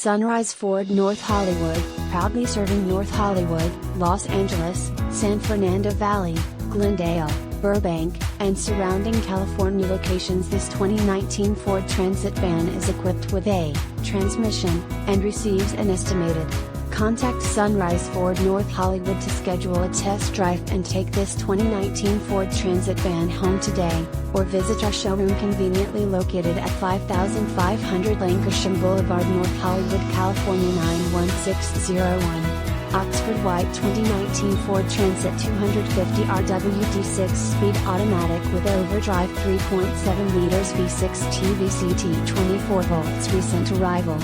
Sunrise Ford North Hollywood, proudly serving North Hollywood, Los Angeles, San Fernando Valley, Glendale, Burbank, and surrounding California locations. This 2019 Ford Transit van is equipped with a transmission and receives an estimated. Contact Sunrise Ford North Hollywood to schedule a test drive and take this 2019 Ford Transit van home today, or visit our showroom conveniently located at 5500 Lankershim Blvd, North Hollywood, California 91601. Oxford White 2019 Ford Transit 250 RWD 6-speed automatic with Overdrive 3.7 liters V6 Ti-VCT 24 volts recent arrival.